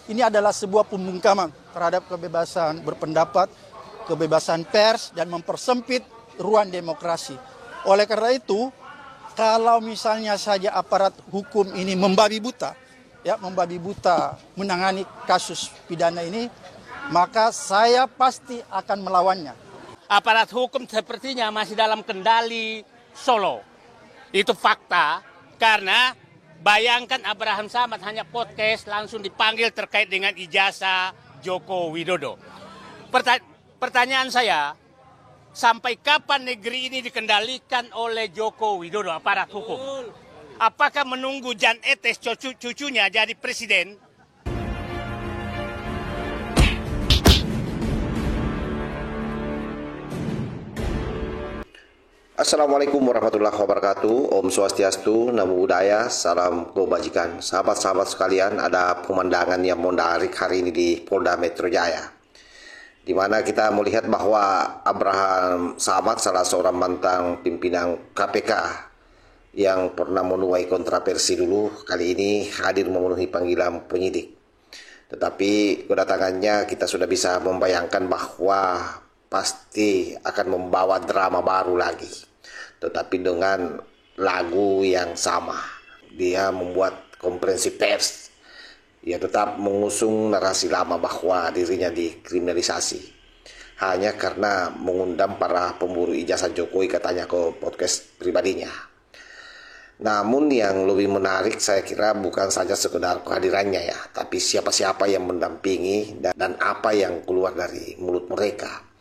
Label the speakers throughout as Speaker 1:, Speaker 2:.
Speaker 1: ini adalah sebuah pembungkaman terhadap kebebasan berpendapat, kebebasan pers, dan mempersempit ruang demokrasi. Oleh karena itu, kalau misalnya saja aparat hukum ini membabi buta menangani kasus pidana ini, maka saya pasti akan melawannya.
Speaker 2: Aparat hukum sepertinya masih dalam kendali Solo. Itu fakta, karena bayangkan Abraham Samad hanya podcast langsung dipanggil terkait dengan ijazah Joko Widodo. Pertanyaan saya, sampai kapan negeri ini dikendalikan oleh Joko Widodo, aparat hukum? Apakah menunggu Jan Etes cucunya jadi presiden?
Speaker 3: Assalamualaikum warahmatullahi wabarakatuh. Om Swastiastu, Namo Buddhaya, salam kebajikan. Sahabat-sahabat sekalian, ada pemandangan yang menarik hari ini di Polda Metro Jaya, di mana kita melihat bahwa Abraham Samad, salah seorang mantan pimpinan KPK yang pernah menuai kontroversi dulu, kali ini hadir memenuhi panggilan penyidik. Tetapi kedatangannya kita sudah bisa membayangkan bahwa pasti akan membawa drama baru lagi, tetapi dengan lagu yang sama. Dia membuat konferensi pers, ia tetap mengusung narasi lama bahwa dirinya dikriminalisasi hanya karena mengundang para pemburu ijazah Jokowi, katanya, ke podcast pribadinya. Namun yang lebih menarik saya kira bukan saja sekedar kehadirannya ya, tapi siapa-siapa yang mendampingi dan apa yang keluar dari mulut mereka.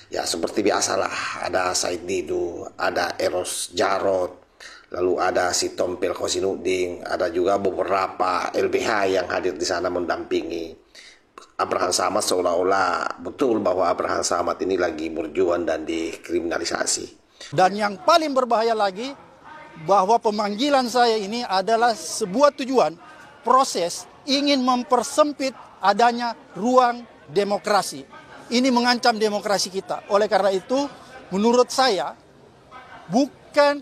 Speaker 3: Ya seperti biasalah, ada Said Didu, ada Eros Jarot, lalu ada si Tompel Kosinudin, ada juga beberapa LBH yang hadir di sana mendampingi Abraham Samad, seolah-olah betul bahwa Abraham Samad ini lagi berjuang dan dikriminalisasi.
Speaker 1: Dan yang paling berbahaya lagi, bahwa pemanggilan saya ini adalah sebuah tujuan, proses ingin mempersempit adanya ruang demokrasi. Ini mengancam demokrasi kita. Oleh karena itu, menurut saya,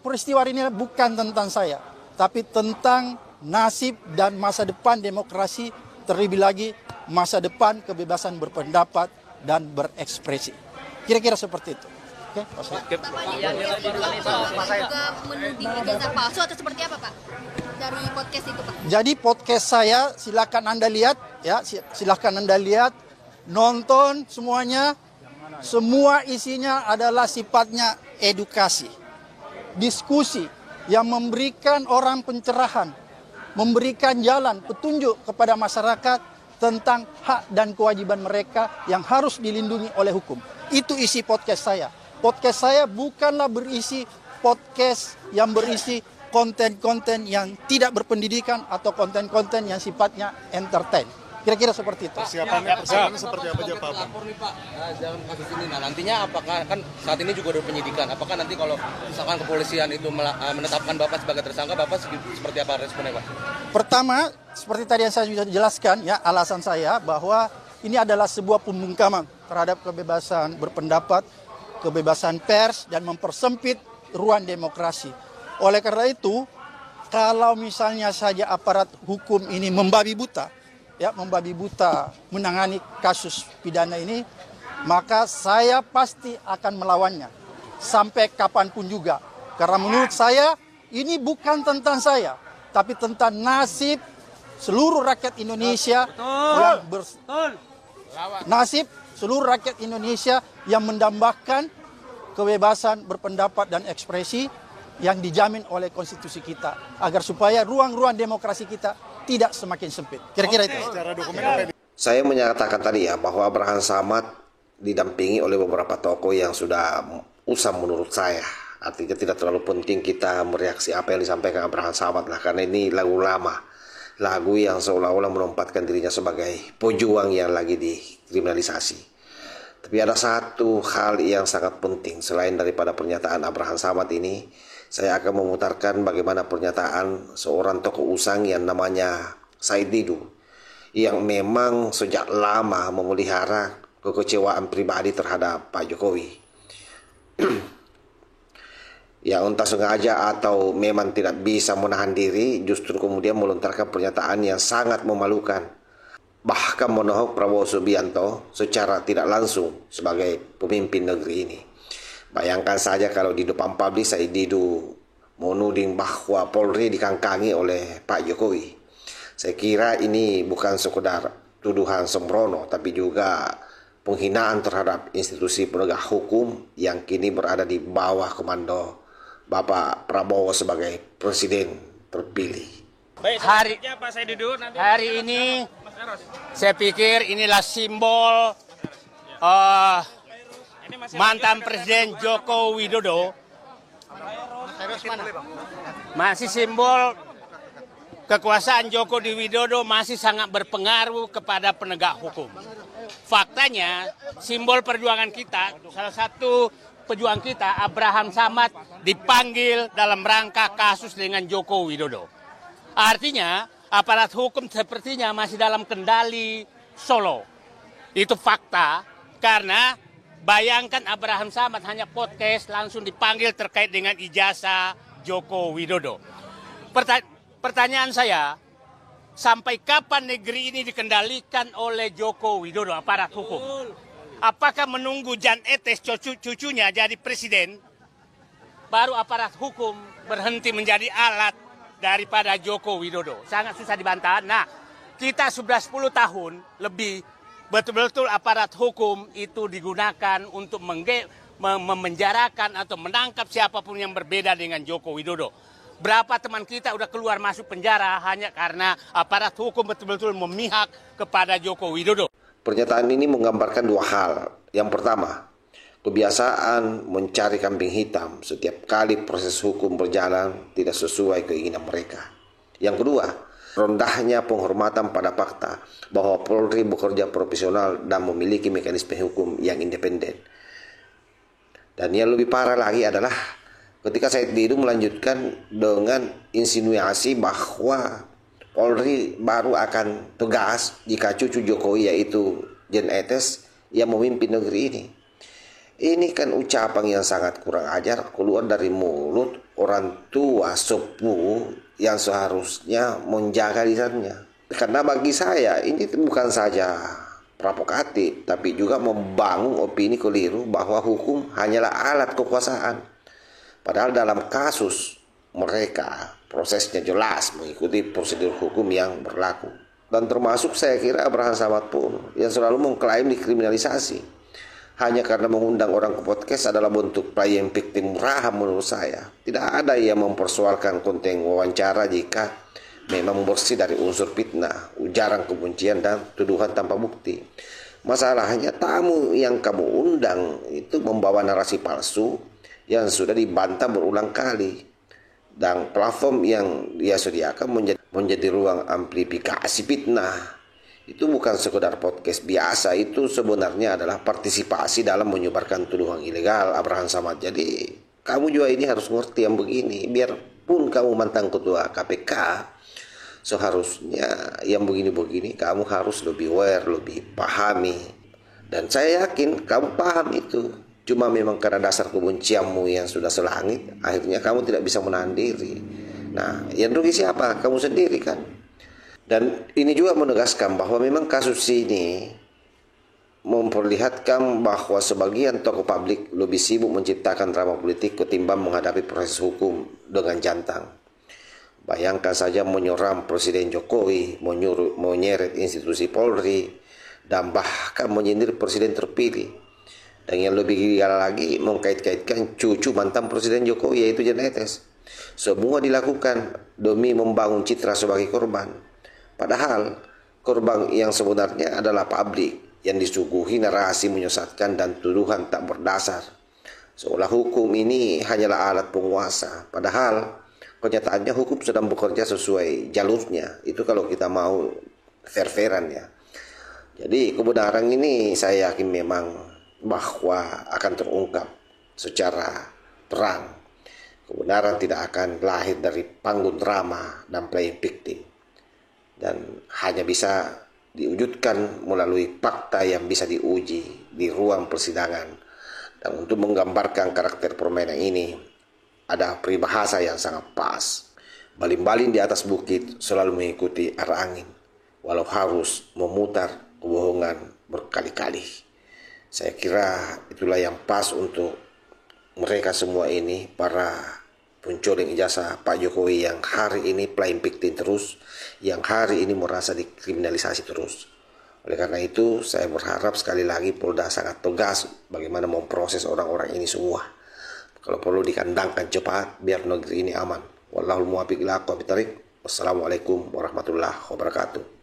Speaker 1: peristiwa ini bukan tentang saya, tapi tentang nasib dan masa depan demokrasi, terlebih lagi masa depan kebebasan berpendapat dan berekspresi. Kira-kira seperti itu. Oke,
Speaker 4: juga menuding ijazah palsu atau seperti apa, Pak? Dari podcast itu, Pak.
Speaker 1: Jadi podcast saya silakan Anda lihat ya, silakan Anda lihat, nonton semuanya. Semua isinya adalah sifatnya edukasi, diskusi yang memberikan orang pencerahan, memberikan jalan petunjuk kepada masyarakat tentang hak dan kewajiban mereka yang harus dilindungi oleh hukum. Itu isi podcast saya. Podcast saya bukanlah berisi podcast yang berisi konten-konten yang tidak berpendidikan atau konten-konten yang sifatnya entertain. Kira-kira seperti itu.
Speaker 5: Persiapannya seperti apa aja, Pak? Lapor nih, Pak, dalam kasus ini. Nah, nantinya apakah, kan saat ini juga ada penyidikan, apakah nanti kalau misalkan kepolisian itu menetapkan Bapak sebagai tersangka, Bapak seperti apa responnya, Pak?
Speaker 1: Pertama, seperti tadi yang saya sudah jelaskan ya, alasan saya bahwa ini adalah sebuah pembungkaman terhadap kebebasan berpendapat, kebebasan pers, dan mempersempit ruang demokrasi. Oleh karena itu, kalau misalnya saja aparat hukum ini membabi buta menangani kasus pidana ini, maka saya pasti akan melawannya sampai kapanpun juga. Karena menurut saya ini bukan tentang saya, tapi tentang nasib seluruh rakyat Indonesia yang mendambakan kebebasan berpendapat dan ekspresi yang dijamin oleh konstitusi kita, agar supaya ruang-ruang demokrasi kita tidak semakin sempit. Kira-kira itu.
Speaker 3: Saya menyatakan tadi ya bahwa Abraham Samad didampingi oleh beberapa tokoh yang sudah usam menurut saya. Artinya tidak terlalu penting kita mereaksi apa yang disampaikan Abraham Samad lah, karena ini lagu lama, lagu yang seolah-olah menempatkan dirinya sebagai pejuang yang lagi dikriminalisasi. Tapi ada satu hal yang sangat penting selain daripada pernyataan Abraham Samad ini. Saya akan memutarkan bagaimana pernyataan seorang tokoh usang yang namanya Said Didu, yang memang sejak lama memelihara kekecewaan pribadi terhadap Pak Jokowi. Yang entah sengaja atau memang tidak bisa menahan diri, justru kemudian melontarkan pernyataan yang sangat memalukan bahkan menohok Prabowo Subianto secara tidak langsung sebagai pemimpin negeri ini. Bayangkan saja kalau di depan publik saya menuding bahwa Polri dikangkangi oleh Pak Jokowi. Saya kira ini bukan sekedar tuduhan sembrono, tapi juga penghinaan terhadap institusi penegak hukum yang kini berada di bawah komando Bapak Prabowo sebagai presiden terpilih.
Speaker 2: Hari ini saya pikir inilah simbol mantan Presiden Joko Widodo, masih simbol kekuasaan Joko Widodo masih sangat berpengaruh kepada penegak hukum. Faktanya simbol perjuangan kita, salah satu pejuang kita Abraham Samad dipanggil dalam rangka kasus dengan Joko Widodo. Artinya aparat hukum sepertinya masih dalam kendali Solo. Itu fakta, karena bayangkan Abraham Samad hanya podcast langsung dipanggil terkait dengan ijazah Joko Widodo. Pertanyaan saya, sampai kapan negeri ini dikendalikan oleh Joko Widodo, aparat hukum? Apakah menunggu Jan Etes cucunya jadi presiden, baru aparat hukum berhenti menjadi alat daripada Joko Widodo? Sangat susah dibantah. Nah, kita sudah 10 tahun lebih betul-betul aparat hukum itu digunakan untuk memenjarakan atau menangkap siapapun yang berbeda dengan Joko Widodo. Berapa teman kita udah keluar masuk penjara hanya karena aparat hukum betul-betul memihak kepada Joko Widodo.
Speaker 3: Pernyataan ini menggambarkan dua hal. Yang pertama, kebiasaan mencari kambing hitam setiap kali proses hukum berjalan tidak sesuai keinginan mereka. Yang kedua, rendahnya penghormatan pada fakta bahwa Polri bekerja profesional dan memiliki mekanisme hukum yang independen. Dan yang lebih parah lagi adalah ketika Said Didu melanjutkan dengan insinuasi bahwa Polri baru akan tegas jika cucu Jokowi yaitu Jan Etes yang memimpin negeri ini. Ini kan ucapan yang sangat kurang ajar keluar dari mulut orang tua sepuh yang seharusnya menjaga lisannya. Karena bagi saya ini bukan saja provokatif, tapi juga membangun opini keliru bahwa hukum hanyalah alat kekuasaan. Padahal dalam kasus mereka prosesnya jelas mengikuti prosedur hukum yang berlaku. Dan termasuk saya kira Abraham Samad pun yang selalu mengklaim dikriminalisasi hanya karena mengundang orang ke podcast adalah bentuk playing victim murahan menurut saya. Tidak ada yang mempersoalkan konten wawancara jika memang bersih dari unsur fitnah, ujaran kebencian dan tuduhan tanpa bukti. Masalahnya tamu yang kamu undang itu membawa narasi palsu yang sudah dibantah berulang kali. Dan platform yang dia sediakan menjadi ruang amplifikasi fitnah. Itu bukan sekedar podcast biasa, itu sebenarnya adalah partisipasi dalam menyebarkan tuduhan ilegal Abraham Samad. Jadi kamu juga ini harus ngerti yang begini. Biarpun kamu mantan ketua KPK, seharusnya yang begini-begini kamu harus lebih aware, lebih pahami. Dan saya yakin kamu paham itu. Cuma memang karena dasar kebencianmu yang sudah selangit, akhirnya kamu tidak bisa menahan diri. Nah, yang rugi siapa? Kamu sendiri kan? Dan ini juga menegaskan bahwa memang kasus ini memperlihatkan bahwa sebagian tokoh publik lebih sibuk menciptakan drama politik ketimbang menghadapi proses hukum dengan jantan. Bayangkan saja menyeram Presiden Jokowi, menyeret institusi Polri, dan bahkan menyindir Presiden terpilih. Dan yang lebih gila lagi mengkait-kaitkan cucu mantan Presiden Jokowi yaitu Jan Etes. Semua dilakukan demi membangun citra sebagai korban. Padahal korban yang sebenarnya adalah publik yang disuguhi narasi menyesatkan dan tuduhan tak berdasar. Seolah hukum ini hanyalah alat penguasa. Padahal kenyataannya hukum sedang bekerja sesuai jalurnya. Itu kalau kita mau fair-fairan ya. Jadi kebenaran ini saya yakin memang bahwa akan terungkap secara terang. Kebenaran tidak akan lahir dari panggung drama dan playing victim, dan hanya bisa diwujudkan melalui fakta yang bisa diuji di ruang persidangan. Dan untuk menggambarkan karakter permainan ini ada peribahasa yang sangat pas. Baling-baling di atas bukit selalu mengikuti arah angin. walau harus memutar kebohongan berkali-kali. Saya kira itulah yang pas untuk mereka semua ini, para penculing ijazah Pak Jokowi yang hari ini playing victim terus, yang hari ini merasa dikriminalisasi terus. Oleh karena itu, saya berharap sekali lagi Polda sangat tegas bagaimana memproses orang-orang ini semua. Kalau perlu dikandangkan cepat biar negeri ini aman. Wallahul muwaffiq ila aqwamit thoriq. Wassalamualaikum warahmatullahi wabarakatuh.